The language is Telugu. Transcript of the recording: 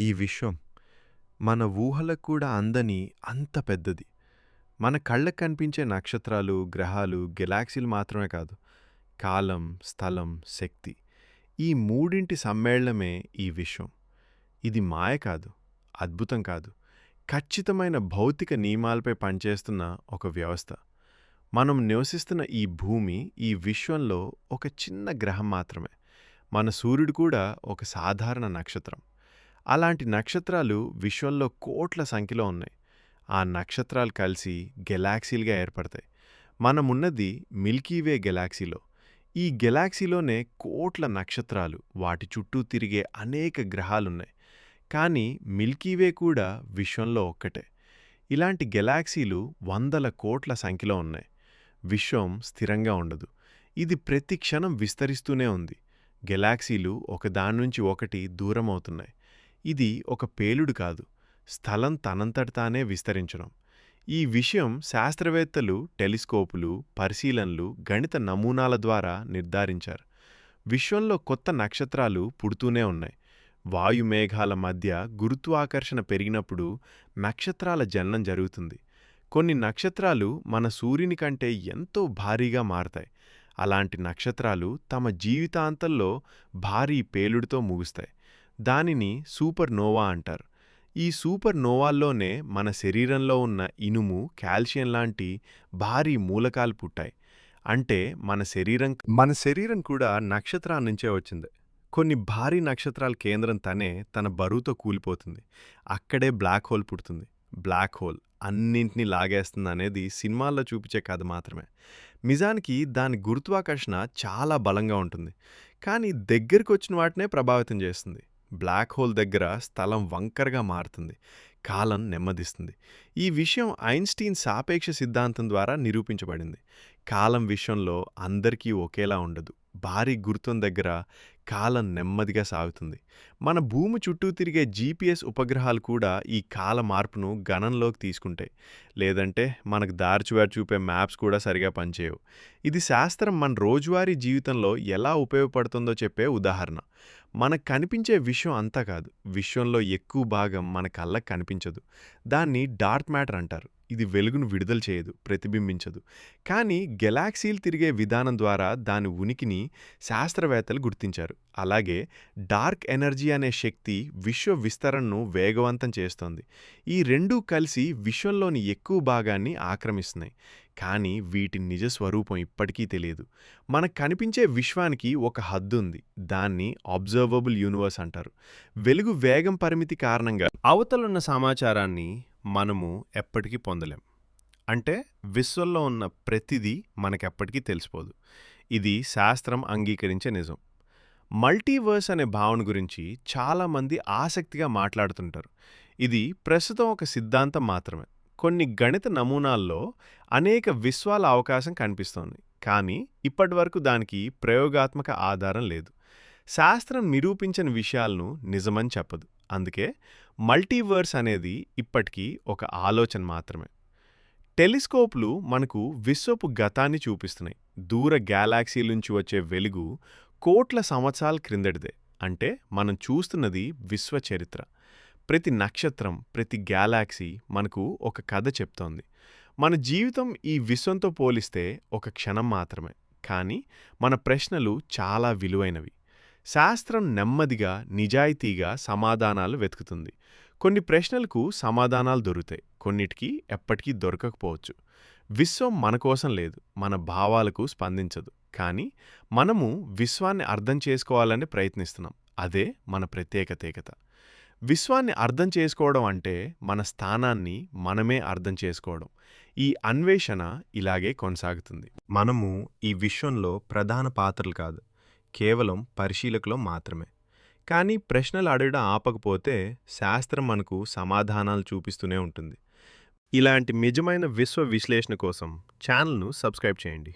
ఈ విశ్వం మన ఊహలకు కూడా అందని అంత పెద్దది. మన కళ్ళకు కనిపించే నక్షత్రాలు, గ్రహాలు, గెలాక్సీలు మాత్రమే కాదు. కాలం, స్థలం, శక్తి ఈ మూడింటి సమ్మేళనమే ఈ విశ్వం. ఇది మాయ కాదు, అద్భుతం కాదు. ఖచ్చితమైన భౌతిక నియమాలపై పనిచేస్తున్న ఒక వ్యవస్థ. మనం నివసిస్తున్న ఈ భూమి, ఈ విశ్వంలో ఒక చిన్న గ్రహం మాత్రమే. మన సూర్యుడు కూడా ఒక సాధారణ నక్షత్రం. అలాంటి నక్షత్రాలు విశ్వంలో కోట్ల సంఖ్యలో ఉన్నాయి. ఆ నక్షత్రాలు కలిసి గెలాక్సీలుగా ఏర్పడతాయి. మనమున్నది మిల్కీవే గెలాక్సీలో. ఈ గెలాక్సీలోనే కోట్ల నక్షత్రాలు, వాటి చుట్టూ తిరిగే అనేక గ్రహాలున్నాయి. కానీ మిల్కీవే కూడా విశ్వంలో ఒక్కటే. ఇలాంటి గెలాక్సీలు వందల కోట్ల సంఖ్యలో ఉన్నాయి. విశ్వం స్థిరంగా ఉండదు. ఇది ప్రతి క్షణం విస్తరిస్తూనే ఉంది. గెలాక్సీలు ఒకదాన్నుంచి ఒకటి దూరమవుతున్నాయి. ఇది ఒక పేలుడు కాదు, స్థలం తనంతట తానే విస్తరించడం. ఈ విషయం శాస్త్రవేత్తలు టెలిస్కోపులు, పరిశీలనలు, గణిత నమూనాల ద్వారా నిర్ధారించారు. విశ్వంలో కొత్త నక్షత్రాలు పుడుతూనే ఉన్నాయి. వాయుమేఘాల మధ్య గురుత్వాకర్షణ పెరిగినప్పుడు నక్షత్రాల జననం జరుగుతుంది. కొన్ని నక్షత్రాలు మన సూర్యుని కంటే ఎంతో భారీగా మారతాయి. అలాంటి నక్షత్రాలు తమ జీవితాంతంలో భారీ పేలుడుతో ముగుస్తాయి. దానిని సూపర్ నోవా అంటారు. ఈ సూపర్ నోవాల్లోనే మన శరీరంలో ఉన్న ఇనుము, కాల్షియం లాంటి భారీ మూలకాలు పుట్టాయి. అంటే మన శరీరం కూడా నక్షత్రాల నుంచే వచ్చింది. కొన్ని భారీ నక్షత్రాల కేంద్రం తన బరువుతో కూలిపోతుంది. అక్కడే బ్లాక్ హోల్ పుడుతుంది. బ్లాక్ హోల్ అన్నింటినీ లాగేస్తుందనేది సినిమాల్లో చూపించే కథ మాత్రమే. నిజానికి దాని గురుత్వాకర్షణ చాలా బలంగా ఉంటుంది. కానీ దగ్గరకొచ్చిన వాటినే ప్రభావితం చేస్తుంది. బ్లాక్ హోల్ దగ్గర స్థలం వంకరగా మారుతుంది. కాలం నెమ్మదిస్తుంది. ఈ విషయం ఐన్స్టీన్ సాపేక్ష సిద్ధాంతం ద్వారా నిరూపించబడింది. కాలం విషయంలో అందరికీ ఒకేలా ఉండదు. భారీ గుర్తం దగ్గర కాలం నెమ్మదిగా సాగుతుంది. మన భూమి చుట్టూ తిరిగే జీపీఎస్ ఉపగ్రహాలు కూడా ఈ కాల మార్పును గణనలోకి తీసుకుంటాయి. లేదంటే మనకు దారి చూపే మ్యాప్స్ కూడా సరిగా పనిచేయవు. ఇది శాస్త్రం మన రోజువారీ జీవితంలో ఎలా ఉపయోగపడుతుందో చెప్పే ఉదాహరణ. మనకు కనిపించే విశ్వం అంతా కాదు. విశ్వంలో ఎక్కువ భాగం మన కళ్ళకు కనిపించదు. దాన్ని డార్క్ మ్యాటర్ అంటారు. ఇది వెలుగును విడుదల చేయదు, ప్రతిబింబించదు. కానీ గెలాక్సీలు తిరిగే విధానం ద్వారా దాని ఉనికిని శాస్త్రవేత్తలు గుర్తించారు. అలాగే డార్క్ ఎనర్జీ అనే శక్తి విశ్వ విస్తరణను వేగవంతం చేస్తోంది. ఈ రెండూ కలిసి విశ్వంలోని ఎక్కువ భాగాన్ని ఆక్రమిస్తున్నాయి. కానీ వీటి నిజ స్వరూపం ఇప్పటికీ తెలియదు. మనకు కనిపించే విశ్వానికి ఒక హద్దు ఉంది. దాన్ని అబ్జర్వబుల్ యూనివర్స్ అంటారు. వెలుగు వేగం పరిమితి కారణంగా అవతలున్న సమాచారాన్ని మనము ఎప్పటికీ పొందలేం. అంటే విశ్వంలో ఉన్న ప్రతిదీ మనకెప్పటికీ తెలిసిపోదు. ఇది శాస్త్రం అంగీకరించే నిజం. మల్టీవర్స్ అనే భావన గురించి చాలామంది ఆసక్తిగా మాట్లాడుతుంటారు. ఇది ప్రస్తుతం ఒక సిద్ధాంతం మాత్రమే. కొన్ని గణిత నమూనాల్లో అనేక విశ్వాల అవకాశం కనిపిస్తోంది. కానీ ఇప్పటివరకు దానికి ప్రయోగాత్మక ఆధారం లేదు. శాస్త్రం నిరూపించని విషయాలను నిజమని చెప్పదు. అందుకే మల్టీవర్స్ అనేది ఇప్పటికీ ఒక ఆలోచన మాత్రమే. టెలిస్కోప్లు మనకు విశ్వపు గతాన్ని చూపిస్తున్నాయి. దూర గ్యాలాక్సీల నుంచి వచ్చే వెలుగు కోట్ల సంవత్సరాల క్రిందటిదే. అంటే మనం చూస్తున్నది విశ్వ చరిత్ర. ప్రతి నక్షత్రం, ప్రతి గ్యాలాక్సీ మనకు ఒక కథ చెప్తోంది. మన జీవితం ఈ విశ్వంతో పోలిస్తే ఒక క్షణం మాత్రమే. కానీ మన ప్రశ్నలు చాలా విలువైనవి. శాస్త్రం నెమ్మదిగా, నిజాయితీగా సమాధానాలు వెతుకుతుంది. కొన్ని ప్రశ్నలకు సమాధానాలు దొరుకుతాయి, కొన్నిటికి ఎప్పటికీ దొరకకపోవచ్చు. విశ్వం మన కోసం లేదు, మన భావాలకు స్పందించదు. కానీ మనము విశ్వాన్ని అర్థం చేసుకోవాలని ప్రయత్నిస్తున్నాం. అదే మన ప్రత్యేకత. విశ్వాన్ని అర్థం చేసుకోవడం అంటే మన స్థానాన్ని మనమే అర్థం చేసుకోవడం. ఈ అన్వేషణ ఇలాగే కొనసాగుతుంది. మనము ఈ విశ్వంలో ప్రధాన పాత్రలు కాదు, కేవలం పరిశీలకులం మాత్రమే. కానీ ప్రశ్నలు అడగడం ఆపకపోతే శాస్త్రం మనకు సమాధానాలు చూపిస్తూనే ఉంటుంది. ఇలాంటి నిజమైన విశ్వ విశ్లేషణ కోసం ఛానల్ను సబ్స్క్రైబ్ చేయండి.